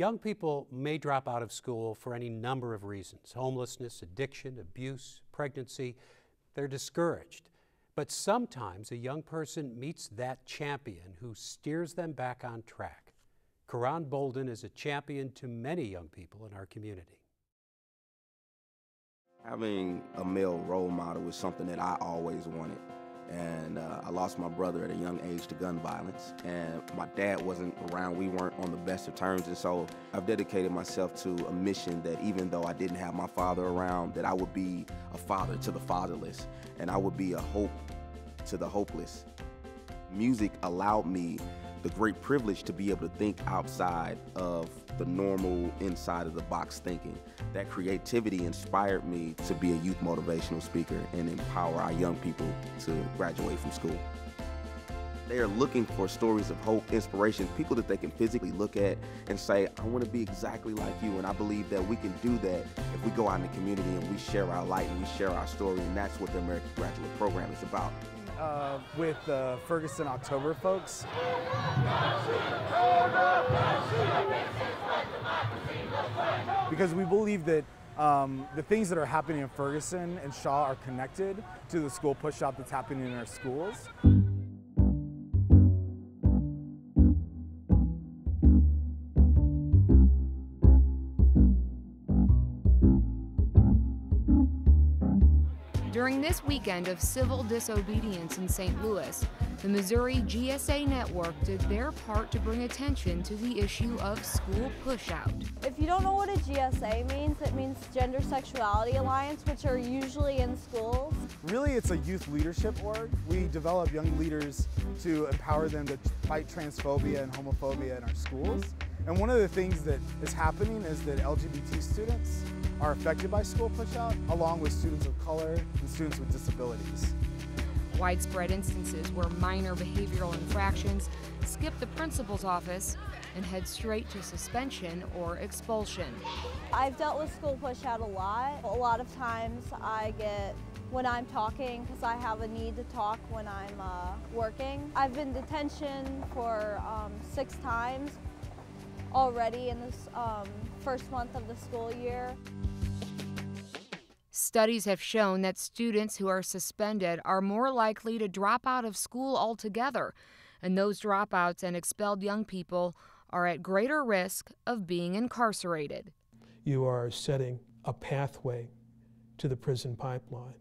Young people may drop out of school for any number of reasons: homelessness, addiction, abuse, pregnancy. They're discouraged. But sometimes a young person meets that champion who steers them back on track. Karan Bolden is a champion to many young people in our community. Having a male role model is something that I always wanted. And I lost my brother at a young age to gun violence, and my dad wasn't around. We weren't on the best of terms, and so I've dedicated myself to a mission that even though I didn't have my father around, that I would be a father to the fatherless, and I would be a hope to the hopeless. Music allowed me the great privilege to be able to think outside of the normal inside of the box thinking. That creativity inspired me to be a youth motivational speaker and empower our young people to graduate from school. They are looking for stories of hope, inspiration, people that they can physically look at and say, I want to be exactly like you. And I believe that we can do that if we go out in the community and we share our light and we share our story, and that's what the American Graduate Program is about. With the Ferguson October folks. Because we believe that the things that are happening in Ferguson and Shaw are connected to the school push-out that's happening in our schools. During this weekend of civil disobedience in St. Louis, the Missouri GSA Network did their part to bring attention to the issue of school push-out. If you don't know what a GSA means, it means Gender Sexuality Alliance, which are usually in schools. Really, it's a youth leadership org. We develop young leaders to empower them to fight transphobia and homophobia in our schools. And one of the things that is happening is that LGBT students are affected by school push-out, along with students of color and students with disabilities. Widespread instances where minor behavioral infractions skip the principal's office and head straight to suspension or expulsion. I've dealt with school push-out a lot. A lot of times I get, when I'm talking, because I have a need to talk when I'm working. I've been detention for 6 times already in this first month of the school year. Studies have shown that students who are suspended are more likely to drop out of school altogether, and those dropouts and expelled young people are at greater risk of being incarcerated. You are setting a pathway to the prison pipeline.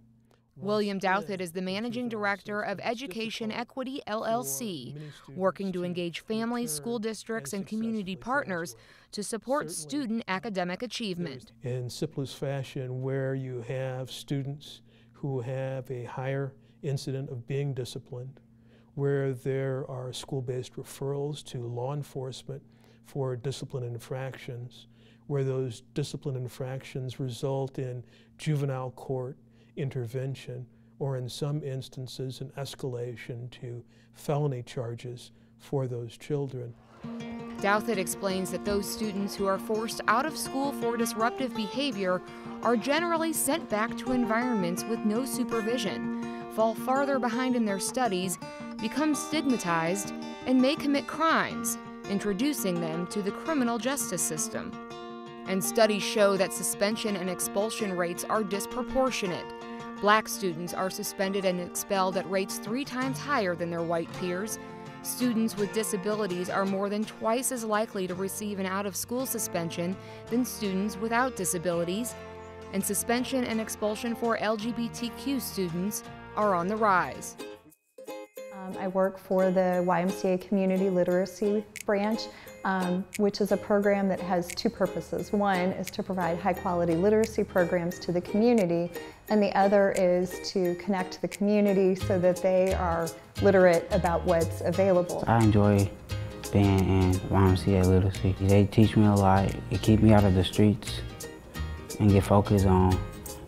William Douthit is the managing director of Education Equity LLC, working to engage families, school districts, and community partners to support student academic achievement. In simplest fashion, where you have students who have a higher incident of being disciplined, where there are school-based referrals to law enforcement for discipline infractions, where those discipline infractions result in juvenile court intervention, or in some instances an escalation to felony charges for those children. Douthit explains that those students who are forced out of school for disruptive behavior are generally sent back to environments with no supervision, fall farther behind in their studies, become stigmatized, and may commit crimes, introducing them to the criminal justice system. And studies show that suspension and expulsion rates are disproportionate. Black students are suspended and expelled at rates 3 times higher than their white peers. Students with disabilities are more than twice as likely to receive an out-of-school suspension than students without disabilities. And suspension and expulsion for LGBTQ students are on the rise. I work for the YMCA Community Literacy Branch, which is a program that has 2 purposes. One is to provide high-quality literacy programs to the community, and the other is to connect the community so that they are literate about what's available. I enjoy being in YMCA Literacy. They teach me a lot. It keeps me out of the streets and get focused on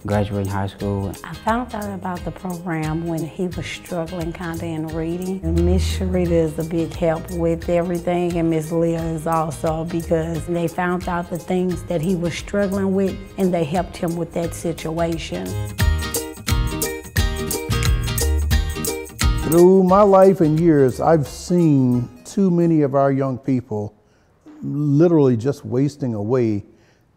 graduating high school. I found out about the program when he was struggling kind of in reading. And Miss Sharita is a big help with everything, and Miss Leah is also, because they found out the things that he was struggling with and they helped him with that situation. Through my life and years, I've seen too many of our young people literally just wasting away,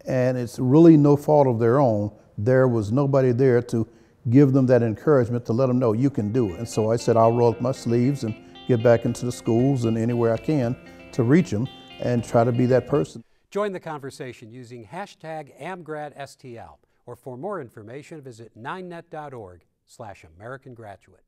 and it's really no fault of their own. There was nobody there to give them that encouragement to let them know you can do it. And so I said I'll roll up my sleeves and get back into the schools and anywhere I can to reach them and try to be that person. Join the conversation using #AmGradSTL, or for more information visit 9net.org/AmericanGraduate.